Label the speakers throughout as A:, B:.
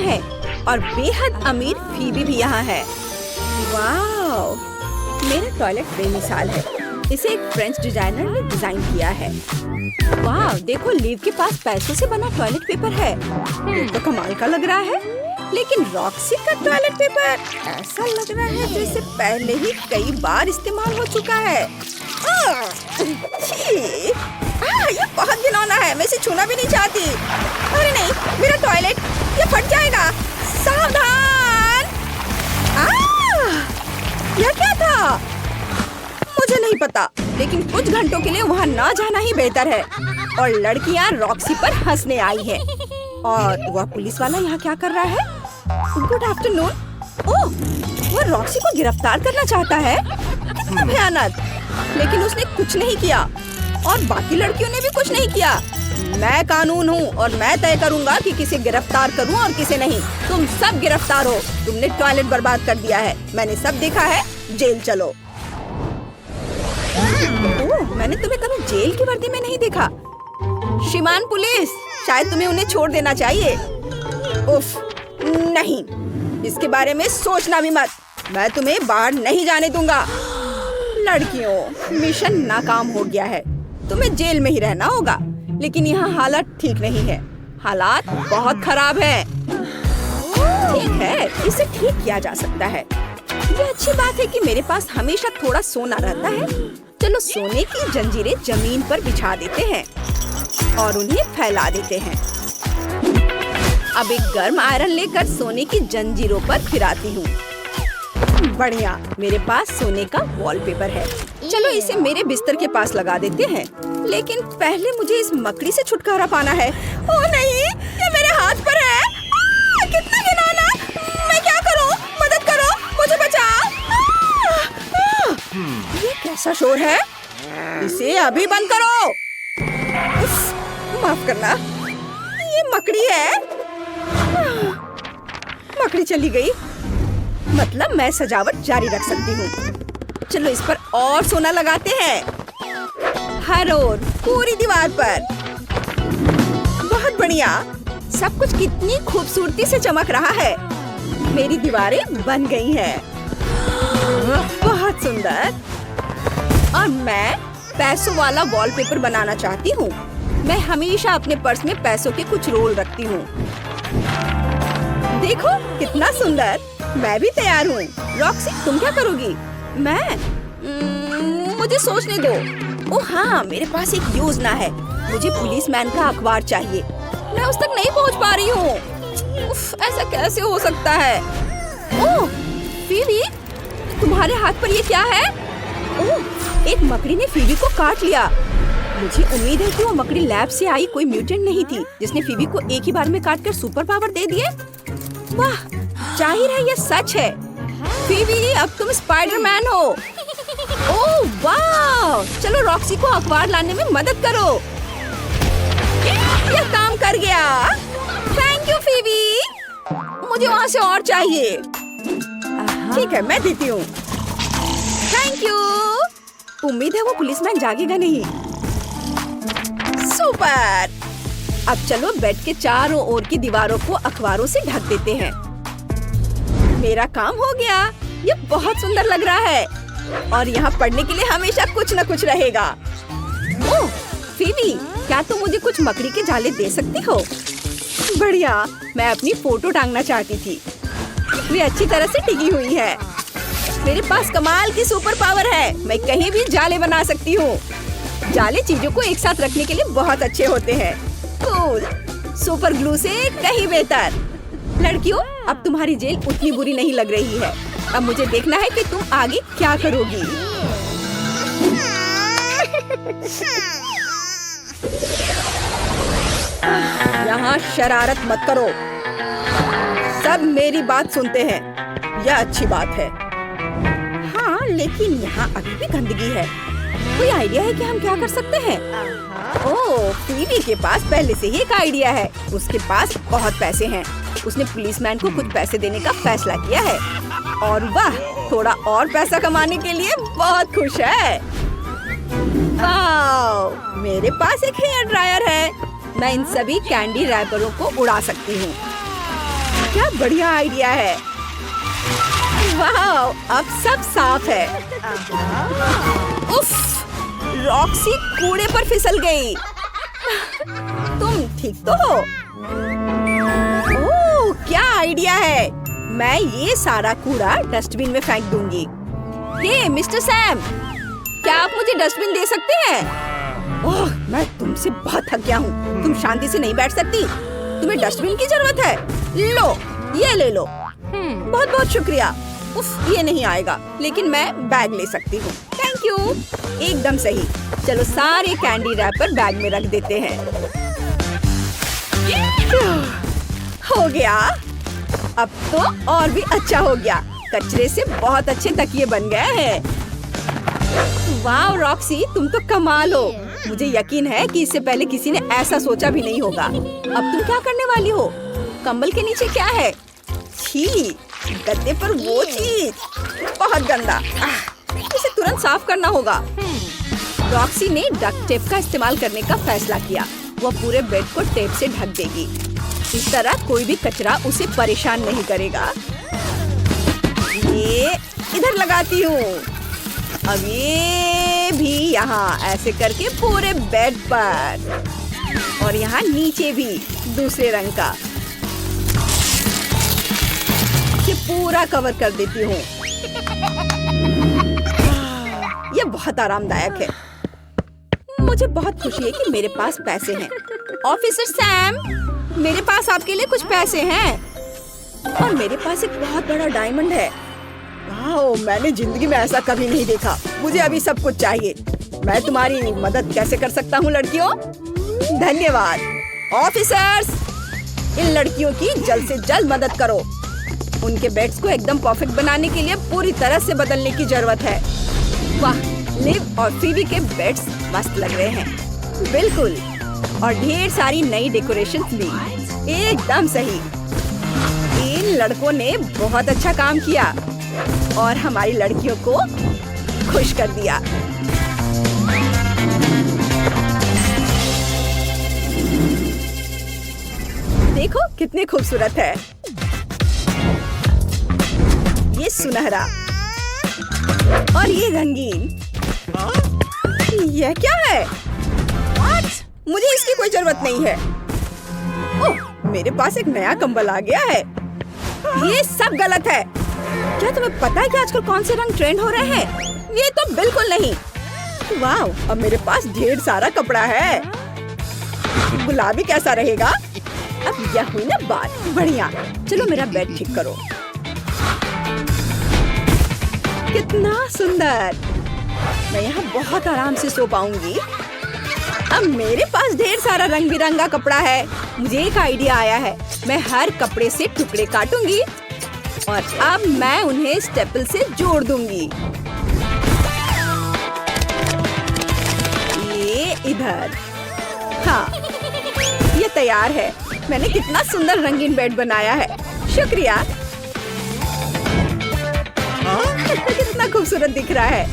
A: है और बेहद अमीर फीबी भी यहाँ है। वाओ, मेरा टॉयलेट बेमिसाल है। इसे एक फ्रेंच डिजाइनर ने डिजाइन किया है। वाह, देखो लीव के पास पैसों से बना टॉयलेट पेपर है। ये तो कमाल का लग रहा है। लेकिन रॉक्सी का टॉयलेट पेपर ऐसा लग रहा है जैसे पहले ही कई बार इस्तेमाल हो चुका है। ये बहुत घिनौना है, मैं इसे छूना भी नहीं चाहती। अरे नहीं, मेरा टॉयलेट ये फट जाएगा। सावधान! यह क्या था? मुझे नहीं पता, लेकिन कुछ घंटों के लिए वहाँ न जाना ही बेहतर है। और लड़कियाँ रॉक्सी पर हंसने आई है। और वह पुलिस वाला यहाँ क्या कर रहा है? Good afternoon. ओह, वह रॉक्सी को गिरफ्तार करना चाहता है। कितना भयानक! लेकिन उसने कुछ नहीं किया और बाकी लड़कियों ने भी कुछ नहीं किया। मैं कानून हूँ और मैं तय करूँगा कि किसे गिरफ्तार करूँ और किसे नहीं। तुम सब गिरफ्तार हो। तुमने टॉयलेट बर्बाद कर दिया है। मैंने सब देखा है। जेल चलो। ओह, मैंने तुम्हें कभी जेल की वर्दी में नहीं देखा। श्रीमान पुलिस, शायद तुम्हें उन्हें छोड़ देना चाहिए। उफ, नहीं, इसके बारे में सोचना भी मत। मैं तुम्हें बाहर नहीं जाने दूंगा। लड़कियों, मिशन नाकाम हो गया है। तुम्हें जेल में ही रहना होगा। लेकिन यहाँ हालत ठीक नहीं है। हालात बहुत खराब है। ठीक है, इसे ठीक किया जा सकता है। ये अच्छी बात है कि मेरे पास हमेशा थोड़ा सोना रहता है। चलो सोने की जंजीरें जमीन पर बिछा देते हैं और उन्हें फैला देते हैं। अब एक गर्म आयरन लेकर सोने की जंजीरों पर फिराती हूँ। बढ़िया, मेरे पास सोने का वॉलपेपर है। चलो इसे मेरे बिस्तर के पास लगा देते हैं। लेकिन पहले मुझे इस मकड़ी से छुटकारा पाना है। ओह नहीं, ये मेरे हाथ पर है। कितना घिनौना! मैं क्या करूं? मदद करो, मुझे बचाओ। ये कैसा शोर है? इसे अभी बंद करो। माफ करना, ये मकड़ी है। मकड़ी चली गई। मतलब मैं सजावट जारी रख सकती हूँ। चलो इस पर और सोना लगाते हैं। हर ओर, पूरी दीवार पर। बहुत बढ़िया। सब कुछ कितनी खूबसूरती से चमक रहा है। मेरी दीवारें बन गई हैं। बहुत सुंदर। और मैं पैसों वाला वॉलपेपर बनाना चाहती हूँ। मैं हमेशा अपने पर्स में पैसों के कुछ रोल रखती हूँ। देखो कितना सुंदर। मैं भी तैयार हूँ। रॉक्सी, तुम क्या करोगी? मुझे सोचने दो। ओह हाँ, मेरे पास एक योजना है। मुझे पुलिसमैन का अखबार चाहिए। मैं उस तक नहीं पहुँच पा रही हूँ। ऐसा कैसे हो सकता है? ओह फीबी, तुम्हारे हाथ पर ये क्या है? ओह, एक मकड़ी ने फीबी को काट लिया। मुझे उम्मीद है कि वो मकड़ी लैब से आई कोई म्यूटेंट नहीं थी जिसने फीबी को एक ही बार में काटकर सुपर पावर दे दिए। वाह, जाहिर है ये सच है। फीबी, अब तुम स्पाइडरमैन हो। ओह वाह, चलो रॉक्सी को अखबार लाने में मदद करो। यह काम कर गया। Thank you Phoebe. मुझे वहाँ से और चाहिए। ठीक है, मैं देती हूँ। Thank you. उम्मीद है वो पुलिसमैन जागेगा नहीं। सुपर। अब चलो बेड के चारों ओर की दीवारों को अखबारों से ढक देते हैं। मेरा काम हो गया। ये बहुत सुंदर लग रहा है और यहाँ पढ़ने के लिए हमेशा कुछ न कुछ रहेगा। ओह फीबी, क्या तुम मुझे कुछ मकड़ी के जाले दे सकती हो? बढ़िया, मैं अपनी फोटो टांगना चाहती थी। वे अच्छी तरह से टिकी हुई है। मेरे पास कमाल की सुपर पावर है। मैं कहीं भी जाले बना सकती हूँ। जाले चीजों को एक साथ रखने के लिए बहुत अच्छे होते हैं। कूल। सुपर ग्लू से कहीं बेहतर। लड़कियों, अब तुम्हारी जेल उतनी बुरी नहीं लग रही है। अब मुझे देखना है कि तुम आगे क्या करोगी। यहाँ शरारत मत करो। सब मेरी बात सुनते हैं। यह अच्छी बात है। हाँ, लेकिन यहाँ अभी भी गंदगी है। कोई आइडिया है कि हम क्या कर सकते हैं? ओह, फीबी के पास पहले से ही एक आइडिया है। उसके पास बहुत पैसे हैं। उसने पुलिसमैन को कुछ पैसे देने का फैसला किया है और वह थोड़ा और पैसा कमाने के लिए बहुत खुश है। वाह, मेरे पास एक हेयर ड्रायर है। मैं इन सभी कैंडी रैपरों को उड़ा सकती हूँ। क्या बढ़िया आइडिया है। वाह, अब सब साफ है। उफ, रॉक्सी कूड़े पर फिसल गई। तुम ठीक तो हो? ओह, क्या आइडिया है। मैं ये सारा कूड़ा डस्टबिन में फेंक दूंगी। हे मिस्टर सैम, क्या आप मुझे डस्टबिन दे सकते हैं? ओह, मैं तुमसे बहुत थक गया हूँ। तुम शांति से नहीं बैठ सकती? तुम्हें डस्टबिन की जरूरत है? लो, ये ले लो। बहुत बहुत शुक्रिया। उफ, ये नहीं आएगा, लेकिन मैं बैग ले सकती हूँ। Thank you. एकदम सही। चलो सारे कैंडी रैपर बैग में रख देते हैं। हो गया। अब तो और भी अच्छा हो गया। कचरे से बहुत अच्छे तकिए बन गए हैं। वाह रॉक्सी, तुम तो कमाल हो। मुझे यकीन है कि इससे पहले किसी ने ऐसा सोचा भी नहीं होगा। अब तुम क्या करने वाली हो? कंबल के नीचे क्या है? छी, गद्दे पर वो चीज, बहुत गंदा। इसे तुरंत साफ करना होगा। रॉक्सी ने डक्ट टेप का इस्तेमाल करने का फैसला किया। वह पूरे बेड को टेप से ढक देगी। इस तरह कोई भी कचरा उसे परेशान नहीं करेगा। ये इधर लगाती हूँ। अब ये भी यहाँ, ऐसे करके पूरे बेड पर, और यहाँ नीचे भी दूसरे रंग का। ये पूरा कवर कर देती हूँ। ये बहुत आरामदायक है। मुझे बहुत खुशी है कि मेरे पास पैसे हैं। ऑफिसर सैम, मेरे पास आपके लिए कुछ पैसे हैं और मेरे पास एक बहुत बड़ा डायमंड है। वाह, मैंने जिंदगी में ऐसा कभी नहीं देखा। मुझे अभी सब कुछ चाहिए। मैं तुम्हारी मदद कैसे कर सकता हूँ लड़कियों? धन्यवाद। ऑफिसर्स, इन लड़कियों की जल्द से जल्द मदद करो। उनके बेड्स को एकदम परफेक्ट बनाने के लिए पूरी तरह से बदलने की जरूरत है। वाह, लिव और फीबी के बेड्स मस्त लग रहे हैं। बिल्कुल, और ढेर सारी नई डेकोरेशंस भी। एकदम सही। इन लड़कों ने बहुत अच्छा काम किया और हमारी लड़कियों को खुश कर दिया। देखो कितनी खूबसूरत है। ये सुनहरा और ये रंगीन। यह क्या है? मुझे इसकी कोई जरूरत नहीं है। ओह, मेरे पास एक नया कंबल आ गया है। ये सब गलत है। क्या तुम्हें पता है कि आजकल कौन से रंग ट्रेंड हो रहे हैं? ये तो बिल्कुल नहीं। वाह, अब मेरे पास ढेर सारा कपड़ा है। गुलाबी कैसा रहेगा? अब यह हुई ना बात। बढ़िया। चलो मेरा बेड ठीक करो। कितना सुंदर। मैं यहाँ बहुत आराम से सो पाऊंगी। अब मेरे पास ढेर सारा रंग बिरंगा कपड़ा है। मुझे एक आइडिया आया है। मैं हर कपड़े से टुकड़े काटूंगी और अब मैं उन्हें स्टेपल से जोड़ दूंगी। ये इधर। हाँ, ये तैयार है। मैंने कितना सुंदर रंगीन बेड बनाया है। शुक्रिया। कितना खूबसूरत दिख रहा है।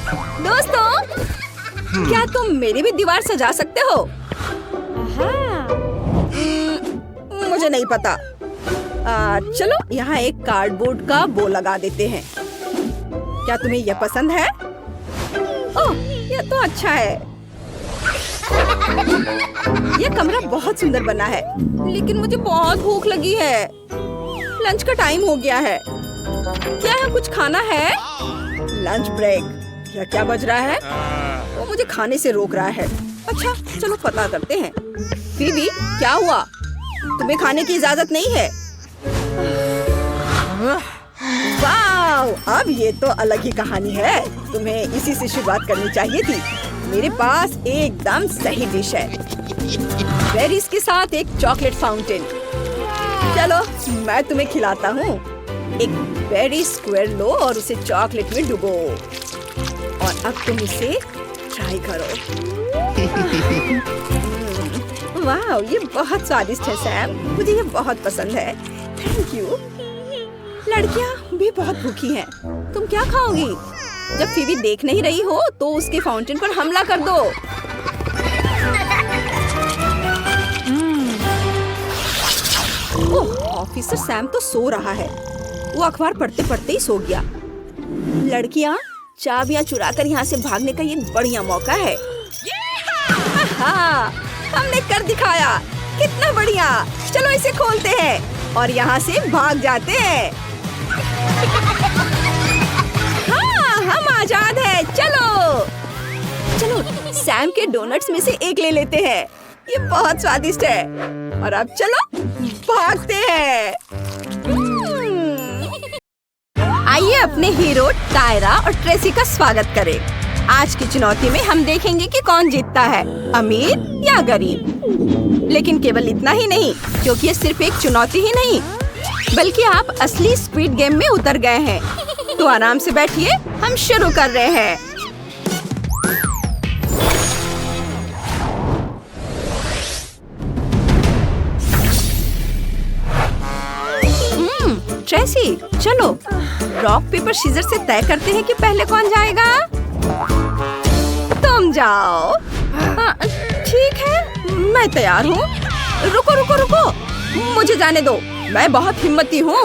A: दोस्तों, क्या तुम मेरी भी दीवार सजा सकते हो? मुझे नहीं पता। चलो यहाँ एक कार्डबोर्ड का बो लगा देते हैं। क्या तुम्हें यह पसंद है? ओह, यह तो अच्छा है। यह कमरा बहुत सुंदर बना है, लेकिन मुझे बहुत भूख लगी है। लंच का टाइम हो गया है। क्या यहाँ कुछ खाना है? Lunch break. यह क्या बज रहा है? वो मुझे खाने से रोक रहा है। अच्छा, चलो पता करते हैं। फीबी, क्या हुआ? तुम्हें खाने की इजाजत नहीं है? वाव, अब ये तो अलग ही कहानी है। तुम्हें इसी से शुरुआत करनी चाहिए थी। मेरे पास एकदम सही डिश है। बेरीज के साथ एक चॉकलेट फाउंटेन। चलो मैं तुम्हें खिलाता हूँ। एक बेरी स्क्वायर लो और उसे चॉकलेट में डुबो, और अब तुम इसे ट्राई करो। वाह, ये बहुत स्वादिष्ट है सैम। मुझे ये बहुत पसंद है। Thank you. लड़कियाँ भी बहुत भूखी हैं। तुम क्या खाओगी? जब फीबी देख नहीं रही हो तो उसके फाउंटेन पर हमला कर दो। ओह, ऑफिसर सैम तो सो रहा है। वो अखबार पढ़ते पढ़ते ही सो गया। लड़कियां, चाबियां चुराकर यहाँ से भागने का ये बढ़िया मौका है। हाँ, हमने कर दिखाया। कितना बढ़िया। चलो इसे खोलते हैं और यहाँ से भाग जाते हैं। हाँ, हम आजाद हैं। चलो चलो सैम के डोनट्स में से एक ले लेते हैं। ये बहुत स्वादिष्ट है। और अब चलो भागते हैं। आइए अपने हीरो टायरा और ट्रेसी का स्वागत करें। आज की चुनौती में हम देखेंगे कि कौन जीतता है, अमीर या गरीब। लेकिन केवल इतना ही नहीं, क्योंकि ये सिर्फ एक चुनौती ही नहीं, बल्कि आप असली स्क्विड गेम में उतर गए हैं। तो आराम से बैठिए, हम शुरू कर रहे हैं। ट्रेसी, चलो रॉक पेपर सीजर से तय करते हैं कि पहले कौन जाएगा। तुम जाओ। हाँ, ठीक है, मैं तैयार हूँ। रुको रुको रुको, मुझे जाने दो, मैं बहुत हिम्मती हूँ।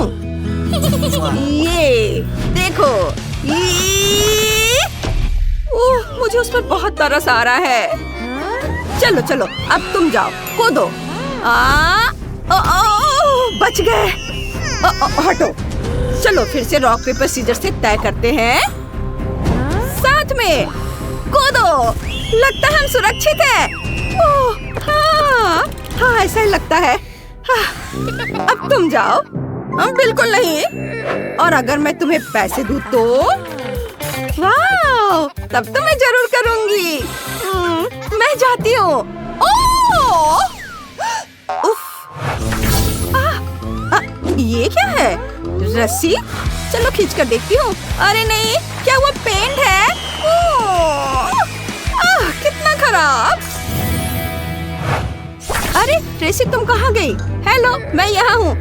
A: ये देखो, ओह, मुझे उस पर बहुत तरस आ रहा है। चलो चलो, अब तुम जाओ, कूदो। बच गए। हटो। चलो फिर से रॉक पेपर सीजर से तय करते हैं। साथ में कूदो। लगता है हम सुरक्षित हैं। ओह, हाँ, हाँ, ऐसा ही लगता है। हाँ, अब तुम जाओ। बिल्कुल नहीं। और अगर मैं तुम्हें पैसे दूँ तो? वाह, तब तो मैं जरूर करूँगी। मैं जाती हूँ। ओह, उफ, ये क्या है? रस्सी? चलो खींच कर देखती हूँ। अरे नहीं, क्या वो पेंट है? कितना खराब। अरे ट्रेसी, तुम कहाँ गई? हेलो, मैं यहाँ हूँ।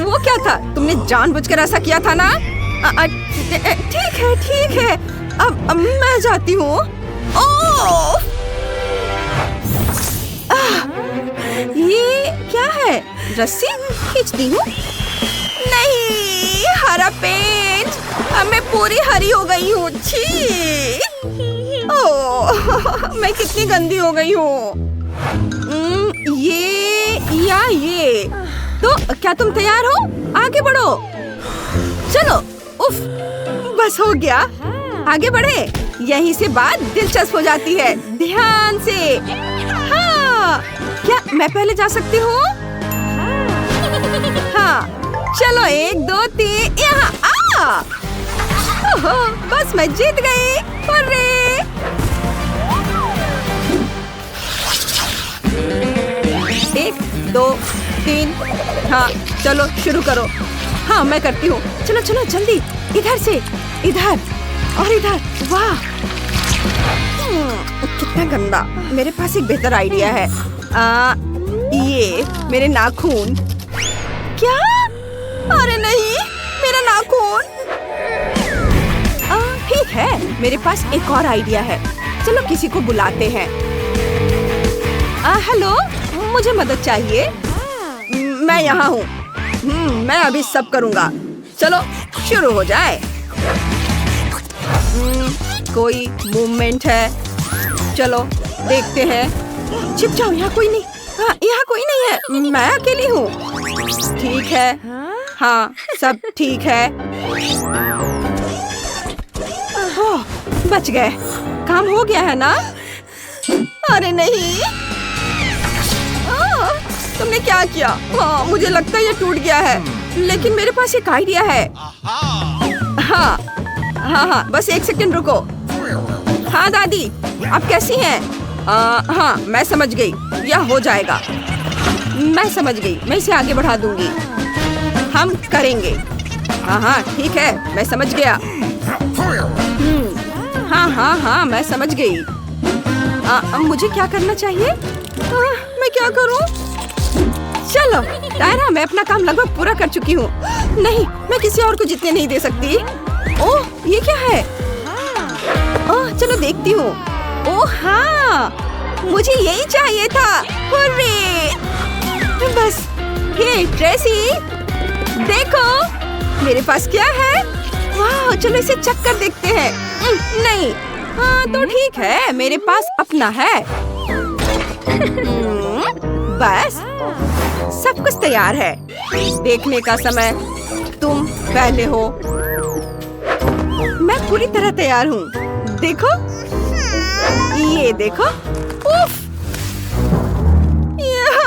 A: वो क्या था? तुमने जानबूझकर ऐसा किया था ना? ठीक है। अब मैं जाती हूँ। ये क्या है? रस्सी खींचती हूँ। नहीं, हरा पेंट। अब मैं पूरी हरी हो गई हूँ। छी! ओह, मैं कितनी गंदी हो गई हूँ। ये तो क्या तुम तैयार हो? आगे बढ़ो। चलो। उफ, बस हो गया। आगे बढ़े। यहीं से बात दिलचस्प हो जाती है। ध्यान से। हाँ, क्या मैं पहले जा सकती हूँ? हाँ, चलो 1 2 3 यहाँ। बस मैं जीत गई। हुर्रे! 1 2 3। हाँ, चलो शुरू करो। हाँ, मैं करती हूँ। चलो चलो जल्दी, इधर से, इधर और इधर। वाह, कितना गंदा। मेरे पास एक बेहतर आइडिया है। ये मेरे नाखून। क्या? अरे नहीं, मेरा नाखून। ठीक है, मेरे पास एक और आइडिया है। चलो किसी को बुलाते हैं। हेलो, मुझे मदद चाहिए। मैं यहाँ हूँ। मैं अभी सब करूँगा। चलो शुरू हो जाए। कोई मूवमेंट है? चलो देखते हैं। छिप जाओ, यहाँ कोई नहीं। हाँ, यहाँ कोई नहीं है। मैं अकेली हूँ। ठीक है। हाँ, सब ठीक है। ओह, बच गए। काम हो गया है ना? अरे नहीं। तुमने क्या किया? हाँ, मुझे लगता है ये टूट गया है। लेकिन मेरे पास एक आइडिया है। हाँ, बस 1 सेकंड रुको। हाँ दादी, आप कैसी हैं? हाँ, मैं समझ गई। यह हो जाएगा। मैं समझ गई। मैं इसे आगे बढ़ा दूंगी। हम करेंगे। हाँ, ठीक है, मैं समझ गया। हाँ, मैं समझ गई। मुझे क्या करना चाहिए? मैं क्या करूँ? चलो टायरा, मैं अपना काम लगभग पूरा कर चुकी हूँ। नहीं, मैं किसी और को जीतने नहीं दे सकती। ओह, ये क्या है? ओह, चलो देखती हूँ। ओह हाँ, मुझे यही चाहिए था। हुर्रे! बस, हे ट्रेसी, देखो मेरे पास क्या है। वाह, चलो इसे चेक कर देखते हैं। नहीं, हाँ तो ठीक है, मेरे पास अपना है। बस सब कुछ तैयार है। देखने का समय, तुम पहले हो। मैं पूरी तरह तैयार हूँ। देखो, ये देखो। उफ,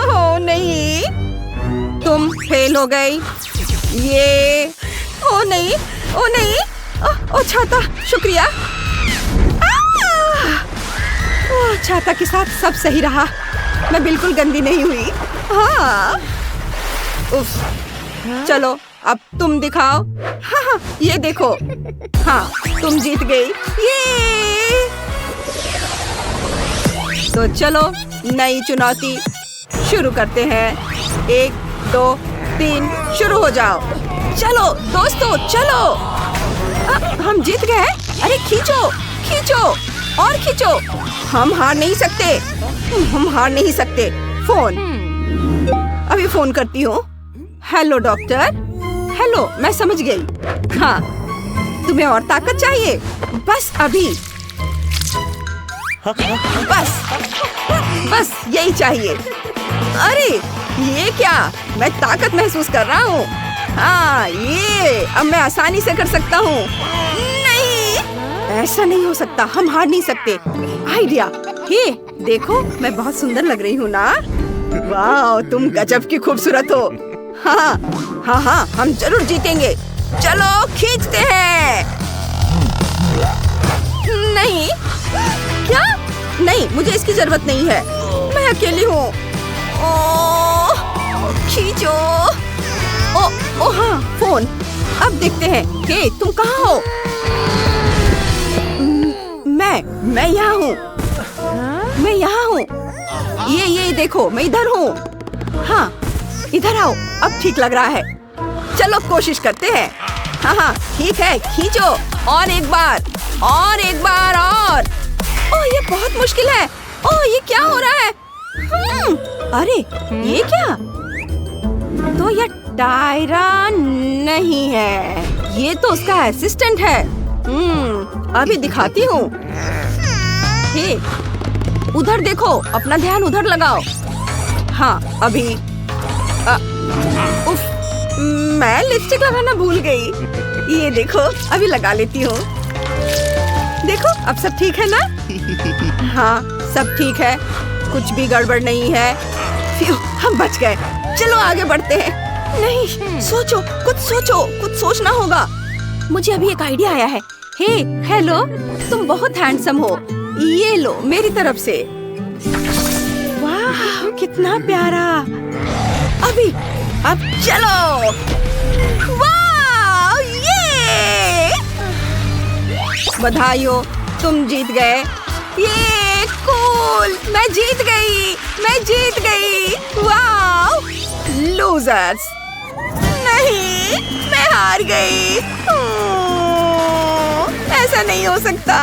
A: ओ नहीं, तुम फेल हो गई। ये ओ नहीं, ओ नहीं, ओ छाता, शुक्रिया। ओ छाता के साथ सब सही रहा। मैं बिल्कुल गंदी नहीं हुई। हाँ, उफ, चलो अब तुम दिखाओ। हाँ, ये देखो। हाँ, तुम जीत गई। ये तो चलो नई चुनौती शुरू करते हैं। 1 2 3 शुरू हो जाओ। चलो दोस्तों, चलो। हम जीत गए। अरे खींचो, खींचो और खींचो। हम हार नहीं सकते, हम हार नहीं सकते। फोन, अभी फोन करती हूँ। Hello doctor. हेलो, मैं समझ गई। हाँ, तुम्हें और ताकत चाहिए? बस अभी, बस यही चाहिए। अरे ये क्या, मैं ताकत महसूस कर रहा हूँ। हाँ, ये अब मैं आसानी से कर सकता हूँ। नहीं, ऐसा नहीं हो सकता। हम हार नहीं सकते। आइडिया। हे देखो, मैं बहुत सुंदर लग रही हूँ ना? वाह, तुम गजब की खूबसूरत हो। हाँ हाँ हाँ, हम जरूर जीतेंगे। चलो खींचते हैं। नहीं, क्या? नहीं, मुझे इसकी जरूरत नहीं है। मैं अकेली हूँ। खींचो। ओ हाँ, फोन। अब देखते हैं। हे, तुम कहाँ हो? मैं यहाँ हूँ। मैं यहाँ हूँ। ये देखो, मैं इधर हूँ। हाँ, इधर आओ। अब ठीक लग रहा है। चलो कोशिश करते हैं। हाँ, ठीक है, खींचो। और एक बार, और एक बार, और। ओह, ये बहुत मुश्किल है। ओह, ये क्या हो रहा है? अरे ये क्या? तो ये टायरा नहीं है, ये तो उसका असिस्टेंट है। अभी दिखाती हूँ। हे, उधर देखो, अपना ध्यान उधर लगाओ। हाँ, अभी उफ, मैं लिपस्टिक लगाना भूल गई। ये देखो, अभी लगा लेती हूँ। देखो, अब सब ठीक है ना? हाँ, सब ठीक है, कुछ भी गड़बड़ नहीं है। हम बच गए। चलो आगे बढ़ते हैं। नहीं, सोचो, कुछ सोचो, कुछ सोचना होगा। मुझे अभी एक आइडिया आया है। हे, हेलो, तुम बहुत हैंडसम हो। ये लो, मेरी तरफ से। वाह, कितना प्यारा। अब चलो। वाह, ये बधाई हो, तुम जीत गए। ये कूल, मैं जीत गई। वाह, लूजर्स। नहीं, मैं हार गई। ऐसा नहीं हो सकता।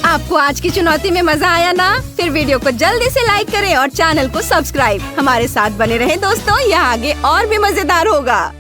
A: आपको आज की चुनौती में मजा आया ना? फिर वीडियो को जल्दी से लाइक करें और चैनल को सब्सक्राइब। हमारे साथ बने रहें दोस्तों, यहाँ आगे और भी मजेदार होगा।